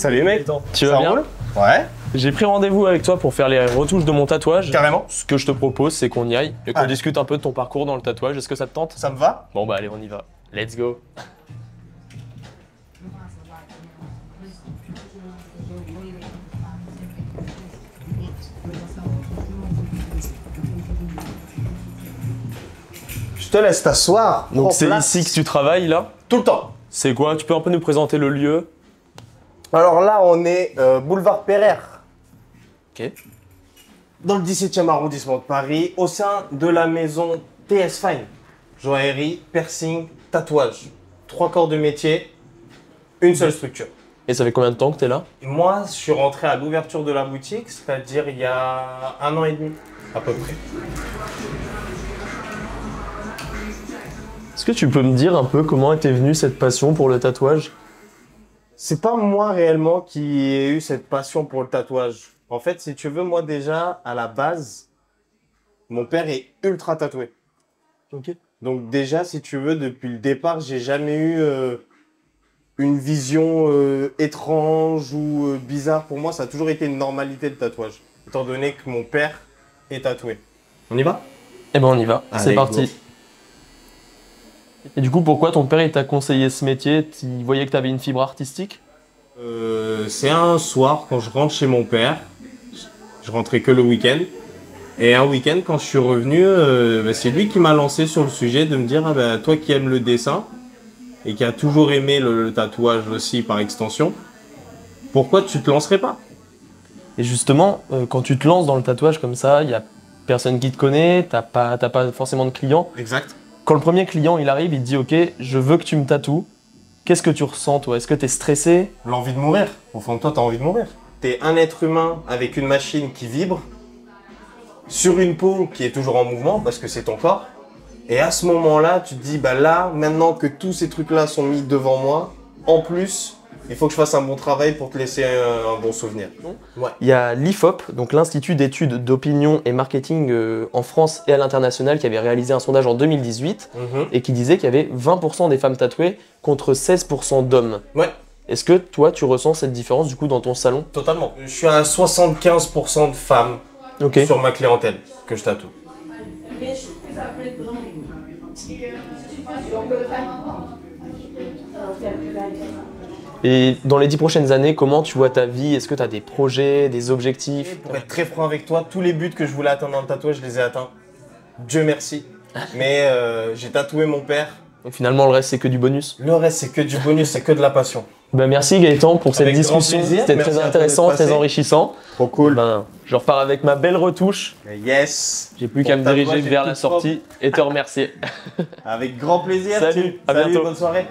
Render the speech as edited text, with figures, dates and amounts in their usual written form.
Salut mec, Tu vas bien? Ouais. J'ai pris rendez-vous avec toi pour faire les retouches de mon tatouage. Carrément. Ce que je te propose, c'est qu'on y aille et qu'on discute un peu de ton parcours dans le tatouage. Est-ce que ça te tente? Ça me va? Bon bah allez, on y va. Let's go. Je te laisse t'asseoir. Donc c'est ici que tu travailles là? Tout le temps. C'est quoi? Tu peux un peu nous présenter le lieu? Alors là, on est boulevard Pereire. Ok. Dans le 17e arrondissement de Paris, au sein de la maison TS Fine. Joaillerie, piercing, tatouage. 3 corps de métier, une seule structure. Et ça fait combien de temps que tu es là? Moi, je suis rentré à l'ouverture de la boutique, c'est-à-dire il y a 1 an et demi, à peu près. Est-ce que tu peux me dire un peu comment était venue cette passion pour le tatouage? C'est pas moi réellement qui ai eu cette passion pour le tatouage. En fait, si tu veux, moi déjà, à la base, mon père est ultra tatoué. Ok. Donc déjà, si tu veux, depuis le départ, j'ai jamais eu une vision étrange ou bizarre. Pour moi, ça a toujours été une normalité le tatouage, étant donné que mon père est tatoué. On y va? Eh ben on y va, c'est Allez, parti. go. Et du coup, pourquoi ton père il t'a conseillé ce métier? Il voyait que tu avais une fibre artistique? C'est un soir, quand je rentre chez mon père, je rentrais que le week-end. Et un week-end, quand je suis revenu, c'est lui qui m'a lancé sur le sujet de me dire ah ben, toi qui aimes le dessin et qui a toujours aimé le tatouage aussi par extension, pourquoi tu te lancerais pas? Et justement, quand tu te lances dans le tatouage comme ça, il n'y a personne qui te connaît, t'as pas forcément de clients. Exact. Quand le premier client il arrive, il te dit ok, je veux que tu me tatoues. Qu'est-ce que tu ressens toi? Est-ce que tu es stressé? L'envie de mourir. Au fond de toi, tu as envie de mourir. Tu es un être humain avec une machine qui vibre sur une peau qui est toujours en mouvement parce que c'est ton corps. Et à ce moment-là, tu te dis, bah là, maintenant que tous ces trucs-là sont mis devant moi, en plus, il faut que je fasse un bon travail pour te laisser un bon souvenir. Ouais. Il y a l'IFOP, donc l'Institut d'études d'opinion et marketing en France et à l'international, qui avait réalisé un sondage en 2018 et qui disait qu'il y avait 20% des femmes tatouées contre 16% d'hommes. Ouais. Est-ce que toi, tu ressens cette différence du coup dans ton salon? Totalement. Je suis à 75% de femmes sur ma clientèle que je tatoue. Et dans les 10 prochaines années, comment tu vois ta vie? Est-ce que tu as des projets, des objectifs? Pour être très franc avec toi, tous les buts que je voulais atteindre dans le tatouage, je les ai atteints. Dieu merci. Mais j'ai tatoué mon père. Donc finalement, le reste, c'est que du bonus? Le reste, c'est que du bonus, c'est que de la passion. Ben, merci Gaëtan pour cette Avec grand discussion. plaisir. C'était Merci très à toi intéressant, d'être très passé. enrichissant. Trop cool. Ben, je repars avec ma belle retouche. Yes. J'ai plus Pour qu'à me tatouage diriger et vers tout la sortie et te remercier. Avec grand plaisir. Salut, à bientôt. Bonne soirée.